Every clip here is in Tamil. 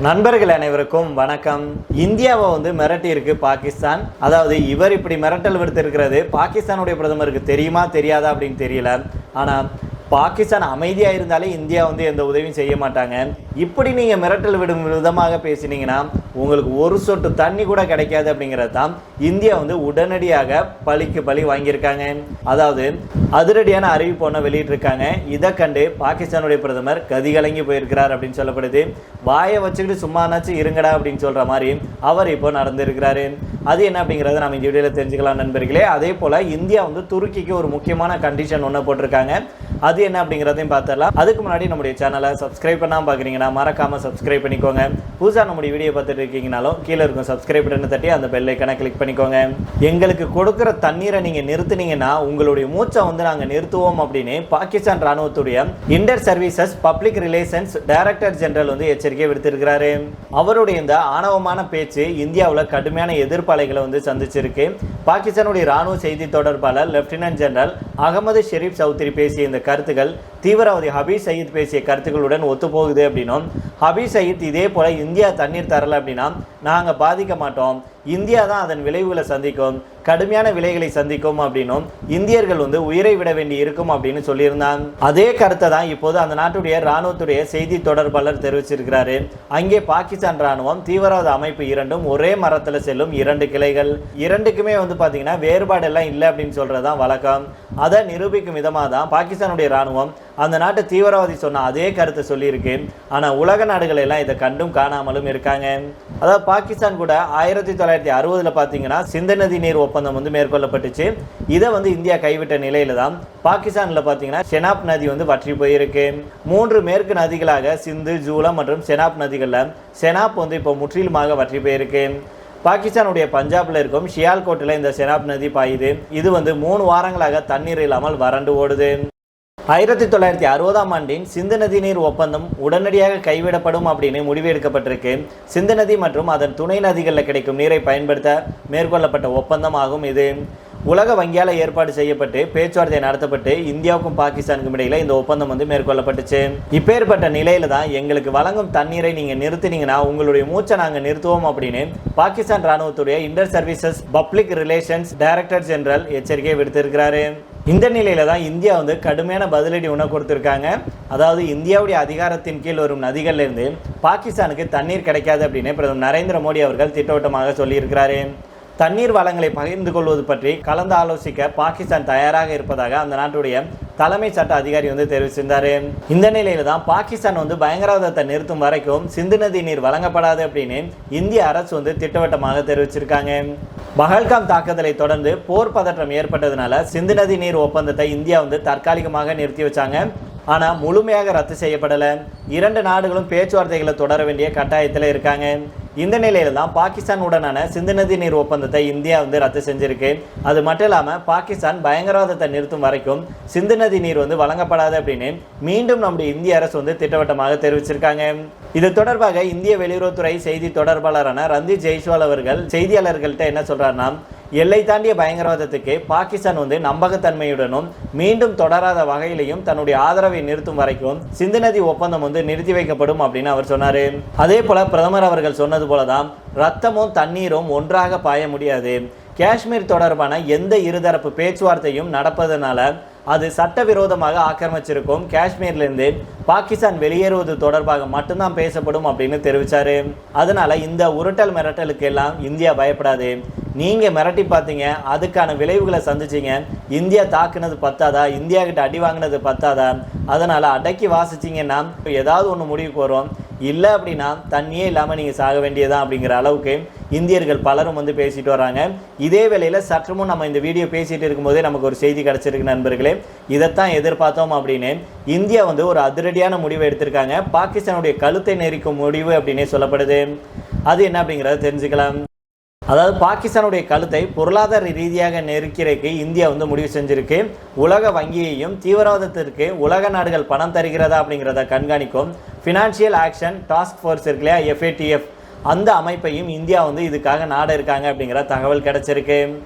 நண்பர்கள் அனைவருக்கும் வணக்கம். இந்தியாவை மிரட்டி இருக்கு பாகிஸ்தான். அதாவது இவர் இப்படி மிரட்டல் விடுத்து இருக்கிறது பாகிஸ்தானுடைய பிரதமருக்கு தெரியுமா தெரியாதா அப்படின்னு தெரியல. ஆனா பாகிஸ்தான் அமைதியாக இருந்தாலே இந்தியா எந்த உதவியும் செய்ய மாட்டாங்க. இப்படி நீங்கள் மிரட்டல் விடும் விதமாக பேசினீங்கன்னா உங்களுக்கு ஒரு சொட்டு தண்ணி கூட கிடைக்காது அப்படிங்கிறது தான் இந்தியா உடனடியாக பழிக்கு பழி வாங்கியிருக்காங்க. அதாவது அதிரடியான அறிவிப்பு ஒன்று வெளியிட்டிருக்காங்க. இதை கண்டு பாகிஸ்தானுடைய பிரதமர் கதிகலங்கி போயிருக்கிறார் அப்படின்னு சொல்லப்படுது. வாயை வச்சுக்கிட்டு சும்மானாச்சும் இருங்கடா அப்படின்னு சொல்கிற மாதிரி அவர் இப்போ நடந்திருக்கிறாரு. அது என்ன அப்படிங்கிறத நம்ம இந்த வீடியோவில் தெரிஞ்சுக்கலாம் நண்பர்களே. அதே போல் இந்தியா துருக்கிக்கு ஒரு முக்கியமான கண்டிஷன் ஒன்று போட்டிருக்காங்க. அது என்ன அப்படிங்கிறதையும் பார்த்துடலாம். அதுக்கு முன்னாடி நம்முடைய சேனலை சப்ஸ்கிரைப் பண்ணாமல் பார்க்குறீங்கன்னா மறக்காமல் சப்ஸ்கிரைப் பண்ணிக்கோங்க. புதுசாக நம்முடைய வீடியோ பார்த்துட்டு இருக்கீங்கனாலும் கீழே இருக்கும் சப்ஸ்கிரைப் பட்டனை தட்டி அந்த பெல் ஐக்கானை கிளிக் பண்ணிக்கோங்க. எங்களுக்கு கொடுக்குற தண்ணீரை நீங்கள் நிறுத்துனீங்கன்னா உங்களுடைய மூச்சை நாங்கள் நிறுத்துவோம் அப்படின்னு பாகிஸ்தான் ராணுவத்துடைய inter services public relations director general எச்சரிக்கை விடுத்திருக்கிறாரு. அவருடைய இந்த ஆணவமான பேச்சு இந்தியாவில் கடுமையான எதிர்ப்பாளைகளை சந்திச்சிருக்கு. பாகிஸ்தானுடைய ராணுவ செய்தி தொடர்பாளர் லெப்டினன்ட் ஜெனரல் அகமது ஷெரீப் சௌத்ரி பேசிய இந்த கருத்துக்கள் தீவிரவாதி ஹபீஸ் சயீத் பேசிய கருத்துக்களுடன் ஒத்துப்போகுது அப்படின்னும், ஹபீஸ் சயீத் இதே போல இந்தியா தண்ணீர் தரல அப்படின்னா நாங்கள் பாதிக்க மாட்டோம், இந்தியா தான் அதன் விளைவுகளை சந்திக்கும், கடுமையான விலைகளை சந்திக்கும் அப்படின்னும், இந்தியர்கள் உயிரை விட வேண்டி இருக்கும் அப்படின்னு சொல்லியிருந்தாங்க. அதே கருத்தை தான் இப்போது அந்த நாட்டுடைய ராணுவத்துடைய செய்தி தொடர்பாளர் தெரிவிச்சிருக்கிறாரு. அங்கே பாகிஸ்தான் ராணுவம் தீவிரவாத அமைப்பு இரண்டும் ஒரே மரத்தில் செல்லும் இரண்டு கிளைகள். இரண்டுக்குமே பார்த்தீங்கன்னா வேறுபாடு எல்லாம் இல்லை அப்படின்னு சொல்றதுதான் வழக்கம். அதை நிரூபிக்கும் விதமாக தான் பாகிஸ்தானுடைய ராணுவம் அந்த நாட்டு தீவிரவாதி சொன்ன அதே கருத்தை சொல்லியிருக்கு. ஆனால் உலக நாடுகள் எல்லாம் இதை கண்டும் காணாமலும் இருக்காங்க. அதாவது பாகிஸ்தான் கூட 1960 பார்த்தீங்கன்னா சிந்து நதி நீர் ஒப்பந்தம் மேற்கொள்ளப்பட்டுச்சு. இதை இந்தியா கைவிட்ட நிலையில தான் பாகிஸ்தானில் பார்த்தீங்கன்னா செனாப் நதி வற்றி போயிருக்கு. 3 மேற்கு நதிகளாக சிந்து, ஜூலம் மற்றும் செனாப் நதிகளில் செனாப் இப்போ முற்றிலுமாக வற்றி போயிருக்கு. பாகிஸ்தானுடைய பஞ்சாப்ல இருக்கும் ஷியால்கோட்டில் இந்த செனாப் நதி பாயுது. இது 3 வாரங்களாக தண்ணீர் இல்லாமல் வறண்டு ஓடுது. 1960ஆம் ஆண்டின் சிந்து நதி நீர் ஒப்பந்தம் உடனடியாக கைவிடப்படும் அப்படின்னு முடிவு எடுக்கப்பட்டிருக்கு. சிந்து நதி மற்றும் அதன் துணை நதிகளில் கிடைக்கும் நீரை பயன்படுத்த மேற்கொள்ளப்பட்ட ஒப்பந்தம் ஆகும். இது உலக வங்கியால் ஏற்பாடு செய்யப்பட்டு பேச்சுவார்த்தை நடத்தப்பட்டு இந்தியாவுக்கும் பாகிஸ்தானுக்கும் இடையில இந்த ஒப்பந்தம் மேற்கொள்ளப்பட்டுச்சு. இப்பேற்பட்ட நிலையில தான் எங்களுக்கு வழங்கும் தண்ணீரை நீங்க நிறுத்தினீங்கன்னா உங்களுடைய மூச்சை நாங்க நிறுத்துவோம் அப்படின்னு பாகிஸ்தான் ராணுவத்துடைய inter services public relations director general எச்சரிக்கை விடுத்திருக்கிறாரு. இந்த நிலையில தான் இந்தியா கடுமையான பதிலடி கொடுத்திருக்காங்க. அதாவது இந்தியாவுடைய அதிகாரத்தின் கீழ் வரும் நதிகள்ல இருந்து பாகிஸ்தானுக்கு தண்ணீர் கிடைக்காது அப்படின்னு பிரதமர் நரேந்திர மோடி அவர்கள் திட்டவட்டமாக சொல்லியிருக்கிறாரு. தண்ணீர் வளங்களை பகிர்ந்து கொள்வது பற்றி கலந்து ஆலோசிக்க பாகிஸ்தான் தயாராக இருப்பதாக அந்த நாட்டுடைய தலைமை சட்ட அதிகாரி தெரிவிச்சிருந்தாரு. இந்த நிலையில தான் பாகிஸ்தான் பயங்கரவாதத்தை நிறுத்தும் வரைக்கும் சிந்து நதி நீர் வழங்கப்படாது அப்படின்னு இந்திய அரசு திட்டவட்டமாக தெரிவிச்சிருக்காங்க. பஹல்காம் தாக்குதலை தொடர்ந்து போர் பதற்றம் ஏற்பட்டதுனால சிந்து நதி நீர் ஒப்பந்தத்தை இந்தியா தற்காலிகமாக நிறுத்தி வச்சாங்க. ஆனால் முழுமையாக ரத்து செய்யப்படலை. 2 நாடுகளும் பேச்சுவார்த்தைகளை தொடர வேண்டிய கட்டாயத்தில் இருக்காங்க. இந்த நிலையில தான் பாகிஸ்தானுடனான சிந்து நதி நீர் ஒப்பந்தத்தை இந்தியா ரத்து செஞ்சிருக்கு. அது மட்டும் இல்லாமல் பாகிஸ்தான் பயங்கரவாதத்தை நிறுத்தும் வரைக்கும் சிந்து நதி நீர் வழங்கப்படாது அப்படின்னு மீண்டும் நம்முடைய இந்திய அரசு திட்டவட்டமாக தெரிவிச்சிருக்காங்க. இது தொடர்பாக இந்திய வெளியுறவுத்துறை செய்தி தொடர்பாளரான ரந்தீப் ஜெய்ஸ்வால் அவர்கள் செய்தியாளர்கள்ட்ட என்ன சொல்றாருன்னா, எல்லை தாண்டிய பயங்கரவாதத்துக்கு பாகிஸ்தான் நம்பகத்தன்மையுடனும் மீண்டும் தொடராத வகையிலையும் தன்னுடைய ஆதரவை நிறுத்தும் வரைக்கும் சிந்து நதி ஒப்பந்தம் நிறுத்தி வைக்கப்படும் அப்படின்னு அவர் சொன்னாரு. அதே போல பிரதமர் அவர்கள் சொன்னது போலதான் ரத்தமும் தண்ணீரும் ஒன்றாக பாய முடியாது. காஷ்மீர் தொடர்பான எந்த இருதரப்பு பேச்சுவார்த்தையும் நடப்பதனால அது சட்டவிரோதமாக ஆக்கிரமிச்சிருக்கும் காஷ்மீர்லேருந்து பாகிஸ்தான் வெளியேறுவது தொடர்பாக மட்டும்தான் பேசப்படும் அப்படின்னு தெரிவித்தார். அதனால் இந்த உருட்டல் மிரட்டலுக்கு எல்லாம் இந்தியா பயப்படாது. நீங்கள் மிரட்டி பார்த்தீங்க, அதுக்கான விளைவுகளை சந்திச்சிங்க. இந்தியா தாக்குனது பத்தாதா, இந்தியா கிட்ட அடி வாங்கினது பத்தாதா, அதனால் அடக்கி வாசிச்சிங்கன்னா ஏதாவது ஒன்று முடிவுக்கு வரும். இல்லை அப்படின்னா தண்ணியே இல்லாமல் நீங்கள் சாக வேண்டியதான் அப்படிங்கிற அளவுக்கு இந்தியர்கள் பலரும் பேசிட்டு வராங்க. இதே வேளையில் சற்றுமுன் நம்ம இந்த வீடியோ பேசிகிட்டு இருக்கும்போதே நமக்கு ஒரு செய்தி கிடச்சிருக்கு நண்பர்களே. இதைத்தான் எதிர்பார்த்தோம் அப்படின்னு இந்தியா ஒரு அதிரடியான முடிவை எடுத்திருக்காங்க. பாகிஸ்தானுடைய கழுத்தை நெரிக்கும் முடிவு அப்படின்னே சொல்லப்படுது. அது என்ன அப்படிங்கிறத தெரிஞ்சுக்கலாம். அதாவது பாகிஸ்தானுடைய கழுத்தை பொருளாதார ரீதியாக நெருக்கிறதுக்கு இந்தியா முடிவு செஞ்சிருக்கு. உலக வங்கியையும் தீவிரவாதத்திற்கு உலக நாடுகள் பணம் தருகிறதா அப்படிங்கிறத கண்காணிக்கும் ஃபினான்ஷியல் ஆக்ஷன் டாஸ்க் ஃபோர்ஸ் இருக்கு இல்லையா, FATF, அந்த அமைப்பையும் இந்தியா இதுக்காக நாட இருக்காங்க அப்படிங்கிற தகவல் கிடைச்சிருக்கு.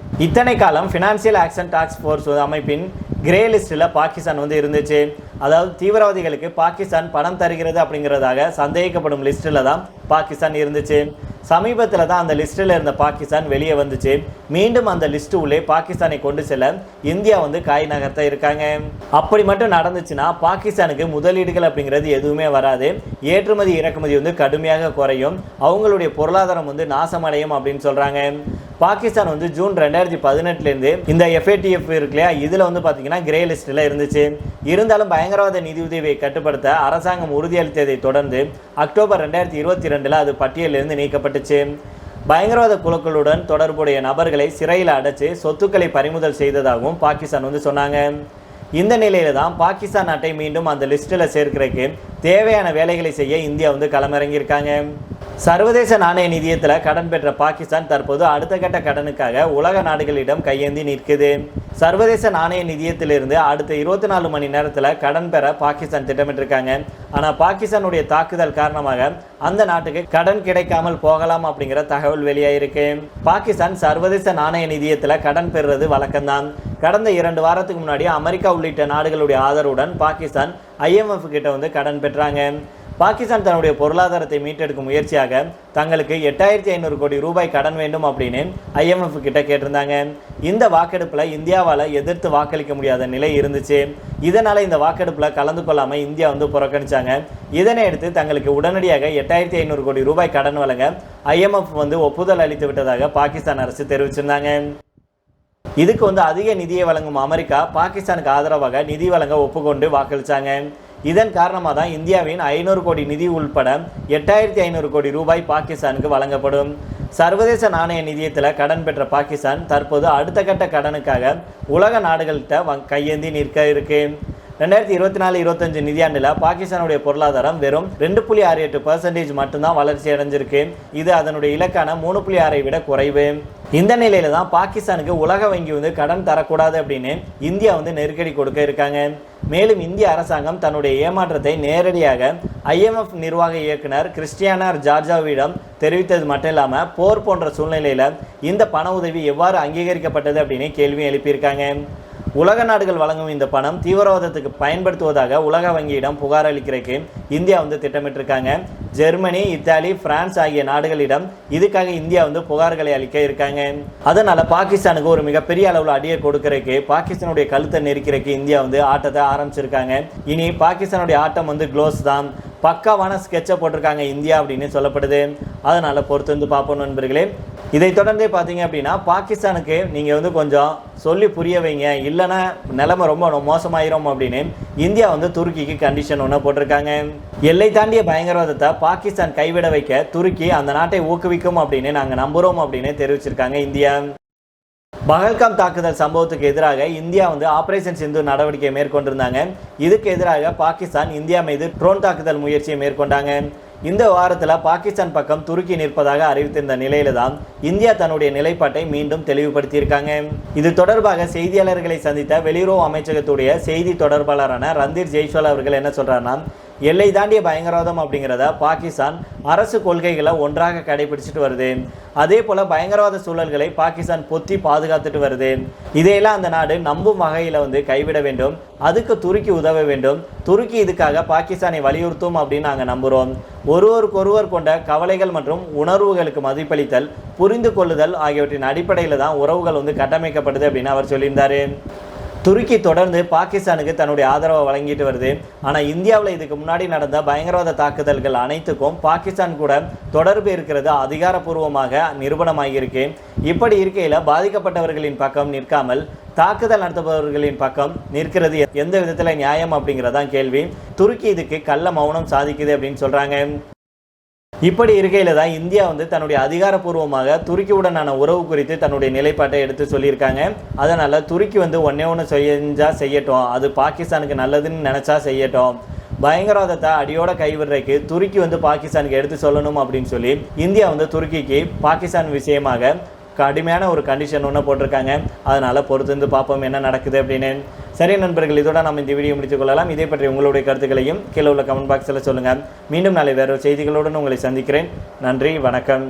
இத்தனை காலம் ஃபினான்ஷியல் ஆக்ஷன் டாஸ்க் ஃபோர்ஸ் அமைப்பின் கிரே லிஸ்ட்டில் பாகிஸ்தான் வந்து இருந்துச்சு. அதாவது தீவிரவாதிகளுக்கு பாகிஸ்தான் பணம் தருகிறது அப்படிங்கிறதாக சந்தேகிக்கப்படும் லிஸ்ட்டில் தான் பாகிஸ்தான் இருந்துச்சு. சமீபத்தில் தான் அந்த லிஸ்ட்டில் இருந்த பாகிஸ்தான் வெளியே வந்துச்சு. மீண்டும் அந்த லிஸ்ட் உள்ளே பாகிஸ்தானை கொண்டு செல்ல இந்தியா வந்து காய் நகர்த்த இருக்காங்க. அப்படி மட்டும் நடந்துச்சுன்னா பாகிஸ்தானுக்கு முதலீடுகள் அப்படிங்கிறது எதுவுமே வராது. ஏற்றுமதி இறக்குமதி வந்து கடுமையாக குறையும். அவங்களுடைய பொருளாதாரம் வந்து நாசமடையும் அப்படின்னு சொல்கிறாங்க. பாகிஸ்தான் வந்து ஜூன் 2018 இந்த FATF இருக்கு இல்லையா, இதில் வந்து பார்த்தீங்கன்னா கிரே லிஸ்ட்டில் இருந்துச்சு. இருந்தாலும் பயங்கரவாத நிதியுதவியை கட்டுப்படுத்த அரசாங்கம் உறுதியளித்ததை தொடர்ந்து அக்டோபர் 2022 அது பட்டியலிருந்து நீக்கப்பட்டுச்சு. பயங்கரவாத குழுக்களுடன் தொடர்புடைய நபர்களை சிறையில் அடைச்சு சொத்துக்களை பறிமுதல் செய்ததாகவும் பாகிஸ்தான் வந்து சொன்னாங்க. இந்த நிலையில தான் பாகிஸ்தான் நாட்டை மீண்டும் அந்த லிஸ்ட்டில் சேர்க்கிறதுக்கு தேவையான வேலைகளை செய்ய இந்தியா வந்து களமிறங்கியிருக்காங்க. சர்வதேச நாணய நிதியத்தில் கடன் பெற்ற பாகிஸ்தான் தற்போது அடுத்த கட்ட கடனுக்காக உலக நாடுகளிடம் கையேந்தி நிற்குது. சர்வதேச நாணய நிதியத்திலிருந்து அடுத்த 24 மணி நேரத்தில் கடன் பெற பாகிஸ்தான் திட்டமிட்டிருக்காங்க. ஆனால் பாகிஸ்தானுடைய தாக்குதல் காரணமாக அந்த நாட்டுக்கு கடன் கிடைக்காமல் போகலாம் அப்படிங்கிற தகவல் வெளியாயிருக்கு. பாகிஸ்தான் சர்வதேச நாணய நிதியத்தில் கடன் பெறுறது வழக்கம்தான். கடந்த 2 வாரத்துக்கு முன்னாடி அமெரிக்கா உள்ளிட்ட நாடுகளுடைய ஆதரவுடன் பாகிஸ்தான் IMF கிட்ட வந்து கடன் பெற்றாங்க. பாகிஸ்தான் தன்னுடைய பொருளாதாரத்தை மீட்டெடுக்கும் முயற்சியாக தங்களுக்கு 8500 கோடி ரூபாய் கடன் வேண்டும் அப்படின்னு IMF கிட்ட கேட்டிருந்தாங்க. இந்த வாக்கெடுப்பில் இந்தியாவால் எதிர்த்து வாக்களிக்க முடியாத நிலை இருந்துச்சு. இதனால் இந்த வாக்கெடுப்பில் கலந்து கொள்ளாமல் இந்தியா வந்து புறக்கணிச்சாங்க. இதனை அடுத்து தங்களுக்கு உடனடியாக 8500 கோடி ரூபாய் கடன் வழங்க IMF வந்து ஒப்புதல் அளித்து விட்டதாக பாகிஸ்தான் அரசு தெரிவிச்சிருந்தாங்க. இதுக்கு வந்து அதிக நிதியை வழங்கும் அமெரிக்கா பாகிஸ்தானுக்கு ஆதரவாக நிதி வழங்க ஒப்புக்கொண்டு வாக்களித்தாங்க. இதன் காரணமாக தான் இந்தியாவின் 500 கோடி நிதி உள்பட 8500 கோடி ரூபாய் பாகிஸ்தானுக்கு வழங்கப்படும். சர்வதேச நாணய நிதியத்தில் கடன் பெற்ற பாகிஸ்தான் தற்போது அடுத்த கட்ட கடனுக்காக உலக நாடுகள்கிட்ட கையேந்தி நிற்க இருக்கு. 2024-25 நிதியாண்டில் பாகிஸ்தானுடைய பொருளாதாரம் வெறும் 2.68% மட்டும்தான் வளர்ச்சி அடைஞ்சிருக்கு. இது அதனுடைய இலக்கான 3.6 விட குறைவு. இந்த நிலையில தான் பாகிஸ்தானுக்கு உலக வங்கி வந்து கடன் தரக்கூடாது அப்படின்னு இந்தியா வந்து நெருக்கடி கொடுக்க இருக்காங்க. மேலும் இந்திய அரசாங்கம் தன்னுடைய ஏமாற்றத்தை நேரடியாக IMF நிர்வாக இயக்குனர் கிறிஸ்டியானா ஜார்ஜாவிடம் தெரிவித்தது மட்டும் இல்லாமல் போர் போன்ற சூழ்நிலையில் இந்த பண உதவி எவ்வாறு அங்கீகரிக்கப்பட்டது அப்படின்னு கேள்வி எழுப்பியிருக்காங்க. உலக நாடுகள் வழங்கும் இந்த பணம் தீவிரவாதத்துக்கு பயன்படுத்துவதாக உலக வங்கியிடம் புகார் அளிக்கிறதுக்கு இந்தியா வந்து திட்டமிட்டிருக்காங்க. ஜெர்மனி, இத்தாலி, பிரான்ஸ் ஆகிய நாடுகளிடம் இதுக்காக இந்தியா வந்து புகார்களை அளிக்க இருக்காங்க. அதனால பாகிஸ்தானுக்கு ஒரு மிகப்பெரிய அளவில் அடியை கொடுக்கறதுக்கு, பாகிஸ்தானுடைய கழுத்தை நெரிக்கிறதுக்கு இந்தியா வந்து ஆட்டத்தை ஆரம்பிச்சிருக்காங்க. இனி பாகிஸ்தானுடைய ஆட்டம் வந்து க்ளோஸ் தான். பக்காவான ஸ்கெட்சை போட்டிருக்காங்க இந்தியா அப்படின்னு சொல்லப்படுது. அதனால் பொறுத்து வந்து பார்ப்போம் நண்பர்களே. இதை தொடர்ந்தே பார்த்தீங்க அப்படின்னா பாகிஸ்தானுக்கு நீங்கள் வந்து கொஞ்சம் சொல்லி புரிய வைங்க, இல்லைன்னா நிலைமை ரொம்ப மோசமாயிரும் அப்படின்னு இந்தியா வந்து துருக்கிக்கு கண்டிஷன் ஒன்று போட்டிருக்காங்க. எல்லை தாண்டிய பயங்கரவாதத்தை பாகிஸ்தான் கைவிட வைக்க துருக்கி அந்த நாட்டை ஊக்குவிக்கும் அப்படின்னு நாங்கள் நம்புகிறோம் அப்படின்னு தெரிவிச்சிருக்காங்க இந்தியா. பஹல்காம் தாக்குதல் சம்பவத்துக்கு எதிராக இந்தியா வந்து ஆபரேஷன் சிந்து நடவடிக்கையை மேற்கொண்டிருந்தாங்க. இதுக்கு எதிராக பாகிஸ்தான் இந்தியா மீது ட்ரோன் தாக்குதல் முயற்சியை மேற்கொண்டாங்க. இந்த வாரத்தில் பாகிஸ்தான் பக்கம் துருக்கி நிற்பதாக அறிவித்திருந்த நிலையில தான் இந்தியா தன்னுடைய நிலைப்பாட்டை மீண்டும் தெளிவுபடுத்தியிருக்காங்க. இது தொடர்பாக செய்தியாளர்களை சந்தித்த வெளியுறவு அமைச்சகத்துடைய செய்தி தொடர்பாளரான ரந்தீர் ஜெய்ஸ்வால் அவர்கள் என்ன சொல்றாருன்னா, எல்லை தாண்டிய பயங்கரவாதம் அப்படிங்கிறத பாகிஸ்தான் அரசு கொள்கைகளை ஒன்றாக கடைபிடிச்சிட்டு வருது. அதே போல பயங்கரவாத சூழல்களை பாகிஸ்தான் பொத்தி பாதுகாத்துட்டு வருது. இதையெல்லாம் அந்த நாடு நம்பும் வகையில் வந்து கைவிட வேண்டும். அதுக்கு துருக்கி உதவ வேண்டும். துருக்கி இதுக்காக பாகிஸ்தானை வலியுறுத்தும் அப்படின்னு நாங்கள் நம்புகிறோம். ஒருவருக்கொருவர் கொண்ட கவலைகள் மற்றும் உணர்வுகளுக்கு மதிப்பளித்தல், புரிந்து கொள்ளுதல் ஆகியவற்றின் அடிப்படையில் தான் உறவுகள் வந்து கட்டமைக்கப்படுது அப்படின்னு அவர் சொல்லியிருந்தாரு. துருக்கி தொடர்ந்து பாகிஸ்தானுக்கு தன்னுடைய ஆதரவை வழங்கிட்டு வருது. ஆனால் இந்தியாவில் இதுக்கு முன்னாடி நடந்த பயங்கரவாத தாக்குதல்கள் அனைத்துக்கும் பாகிஸ்தான் கூட தொடர்பு இருக்கிறது அதிகாரப்பூர்வமாக நிரூபணமாகியிருக்கு. இப்படி இருக்கையில் பாதிக்கப்பட்டவர்களின் பக்கம் நிற்காமல் தாக்குதல் நடத்துபவர்களின் பக்கம் நிற்கிறது எந்த விதத்தில் நியாயம் அப்படிங்கிறதான் கேள்வி. துருக்கி இதுக்கு கள்ள மௌனம் சாதிக்குது அப்படின்னு சொல்கிறாங்க. இப்படி இருக்கையில் தான் இந்தியா வந்து தன்னுடைய அதிகாரப்பூர்வமாக துருக்கியுடனான உறவு குறித்து தன்னுடைய நிலைப்பாட்டை எடுத்து சொல்லியிருக்காங்க. அதனால் துருக்கி வந்து ஒன்று செஞ்சால் செய்யட்டும், அது பாகிஸ்தானுக்கு நல்லதுன்னு நினச்சா செய்யட்டும், பயங்கரவாதத்தை அடியோட கைவிடுறதுக்கு துருக்கி வந்து பாகிஸ்தானுக்கு எடுத்து சொல்லணும் அப்படின்னு சொல்லி இந்தியா வந்து துருக்கிக்கு பாகிஸ்தான் விஷயமாக கடுமையான ஒரு கண்டிஷன் ஒன்று போட்டிருக்காங்க. அதனால் பொறுத்திருந்து பார்ப்போம் என்ன நடக்குது அப்படின்னு. சரி நண்பர்கள், இதோட நம்ம இந்த வீடியோ முடித்துக் கொள்ளலாம். இதை பற்றி உங்களுடைய கருத்துக்களையும் கீழே உள்ள கமெண்ட் பாக்ஸில் சொல்லுங்கள். மீண்டும் நாளை வேறு செய்திகளுடன் உங்களை சந்திக்கிறேன். நன்றி, வணக்கம்.